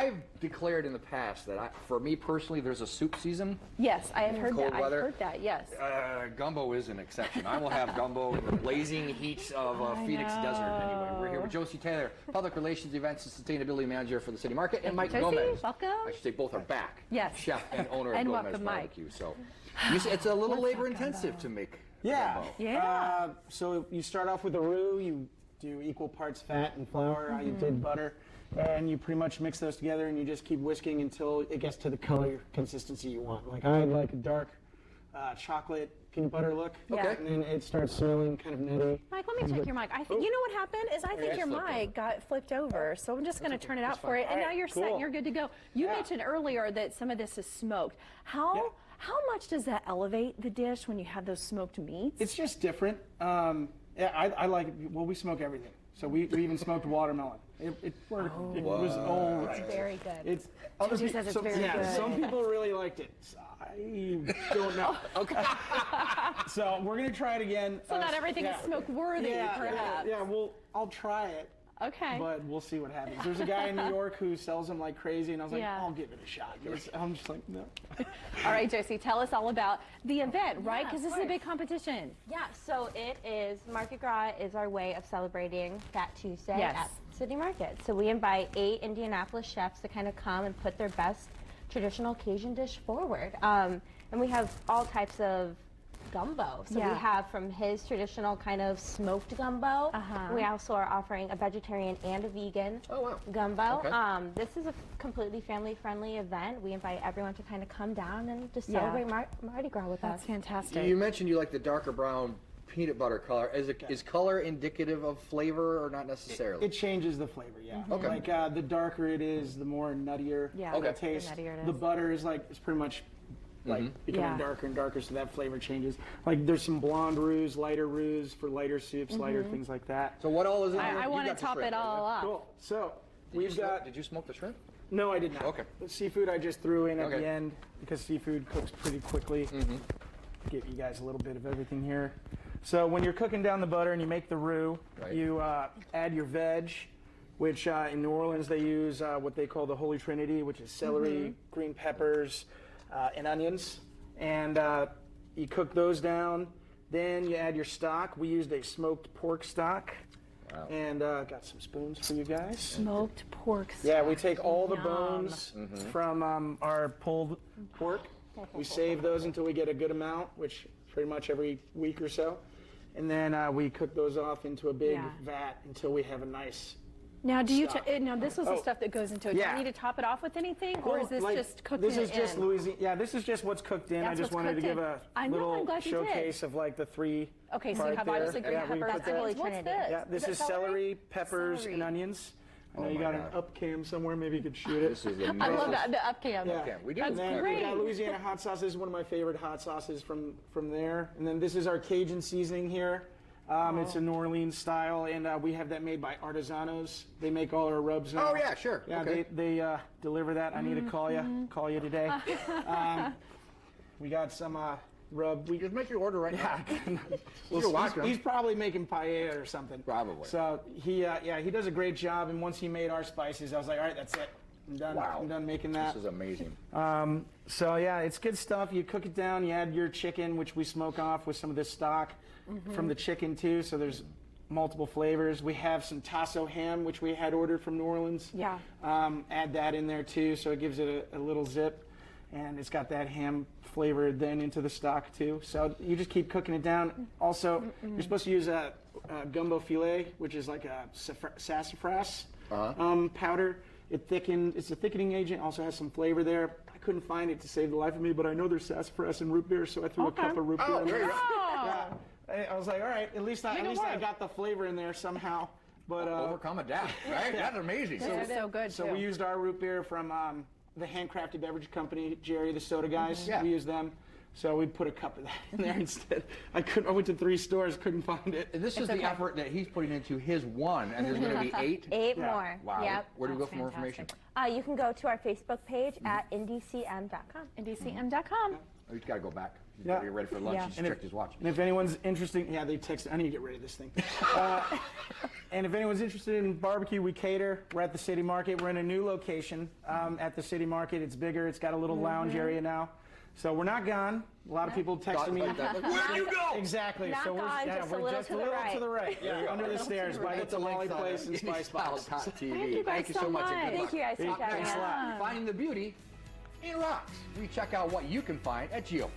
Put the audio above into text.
I've declared in the past that for me personally, there's a soup season. Yes, I have heard Cold that. weather. I've heard that. Yes. Gumbo is an exception. I will have gumbo in the blazing heat of Phoenix Desert. Anyway, we're here with Josie Taylor, Public Relations, Events, and Sustainability Manager for the City Market, and Mike Josie, Gomez. welcome. I should say both are back. Yes. Chef and owner of And Gomez welcome, Mike. Barbecue. So it's a little labor intensive to make gumbo. Yeah. So you start off with a roux, you do equal parts fat and flour, you did butter, and you pretty much mix those together and you just keep whisking until it gets to the color consistency you want. Like I like a dark chocolate peanut butter look. Okay. And then it starts swirling, kind of nutty. Mike, let me check your mic. I think you know what happened is I think it's your flipped mic over. got flipped over. So I'm just going to turn it out for you, and now you're set. cool. And you're good to go. You Yeah. mentioned earlier that some of this is smoked. How much does that elevate the dish when you have those smoked meats? It's just different. I like it. Well, we smoke everything. So we even smoked watermelon. It worked. It was all right. It's very good. It's Josie says it's very good. Some people really liked it. I don't know. Okay. So we're gonna try it again. So not everything is smoke worthy, perhaps. Yeah. I'll try it. Okay. But we'll see what happens. There's a guy in New York who sells them like crazy, and I was like, Yeah. I'll give it a shot. I'm just like, no. All right, Josie, tell us all about the event, right? Because this is a big competition. Yeah, so it is, Market Gras is our way of celebrating Fat Tuesday at City Market. So we invite 8 Indianapolis chefs to kind of come and put their best traditional Cajun dish forward. And we have all types of gumbo. So we have from his traditional kind of smoked gumbo. We also are offering a vegetarian and a vegan gumbo. Okay. This is a completely family-friendly event. We invite everyone to kind of come down and just celebrate Mardi Gras with That's us. fantastic. You mentioned you like the darker brown peanut butter color. Is color indicative of flavor or not necessarily? It changes the flavor, yeah. Okay. Like the darker it is, the more nuttier the taste. The nuttier it The is. butter is like, it's pretty much like becoming Yeah. darker and darker, so that flavor changes. Like there's some blonde roux, lighter roux for lighter soups, lighter things like that. So what all is in there? I You want to got the top shrimp, it all right? up. Cool. So Did we've got. Did you smoke the shrimp? No, I did not. Okay. The seafood I just threw in at Okay. the end because seafood cooks pretty quickly. Give you guys a little bit of everything here. So when you're cooking down the butter and you make the roux, you add your veg, which in New Orleans they use what they call the Holy Trinity, which is celery, green peppers, and onions. And you cook those down. Then you add your stock. We used a smoked pork stock. Wow. And got some spoons for you guys. Smoked pork stock. Yeah, we take all the Yum. bones from our pulled pork. We save those until we get a good amount, which pretty much every week or so. And then we cook those off into a big vat until we have a nice. Now, do you? Stock. Now, this is the stuff that goes into it. Do Yeah. you need to top it off with anything, or is this Like, just cooked This in? is just Louisiana. Yeah, this is just what's cooked in. That's I just what's wanted to cooked give in. a I know, I'm little glad you did. showcase of like the three. Okay, so you part have there. obviously green Yeah, we peppers. put that. What's Trinity. this? Yeah, this is celery, peppers, Celery. and onions. I know Oh you my got God. an up cam somewhere. Maybe you could shoot it. This is amazing. I love that, the up cam. Yeah. Okay, we do. That's And then great. we got Louisiana hot sauce. This is one of my favorite hot sauces from there. And then this is our Cajun seasoning here. It's a New Orleans style, and we have that made by Artisanos. They make all our rubs now. Oh yeah, sure. Yeah, Okay. they deliver that. I need to call you today. We got some rub. We just make your order right now. Well, welcome. he's probably making paella or something. Probably. So he does a great job. And once he made our spices, I was like, all right, that's it. I'm done. Wow. I'm done making that. This is amazing. So yeah, it's good stuff. You cook it down. You add your chicken, which we smoke off with some of this stock from the chicken too. So there's multiple flavors. We have some tasso ham, which we had ordered from New Orleans. Yeah. Add that in there too, so it gives it a little zip, and it's got that ham flavor then into the stock too. So you just keep cooking it down. Also, you're supposed to use a gumbo filet, which is like a sassafras powder. It's a thickening agent. Also has some flavor there. I couldn't find it to save the life of me, but I know there's sassafras and root beer, so I threw a cup of root beer in there. Yeah. I was like, all right, at least I got the flavor in there somehow. But Overcome a doubt, right? That's amazing. This is so good, so too. we used our root beer from the handcrafted beverage company, Jerry, the soda guys. Yeah. We used them. So we put a cup of that in there instead. I went to 3 stores, couldn't find it. And this is the effort that he's putting into his one, and there's going to be 8. 8 Yeah. more. Wow. Yep. Where do we go That's for more fantastic. information? You can go to our Facebook page at ndcm.com. ndcm.com. Oh, he's got to go back. He's Yeah. got to get ready for lunch. Yeah. He's And checked his watch. And if anyone's interested, yeah, they texted. I need to get rid of this thing. And if anyone's interested in barbecue, we cater. We're at the City Market. We're in a new location at the City Market. It's bigger. It's got a little lounge area now. So we're not gone. A lot of people texting me. Where'd you go? Exactly. Not so we're, gone, yeah, just we're a little just to a the little right. to the right. Yeah, under the stairs by the Put the tamale links on place it. and spice box. TV. Thank you guys so much. and much. good Thank luck. you guys for Thanks having a us. lot. Finding the beauty in rocks. We check out what you can find at GeoFest.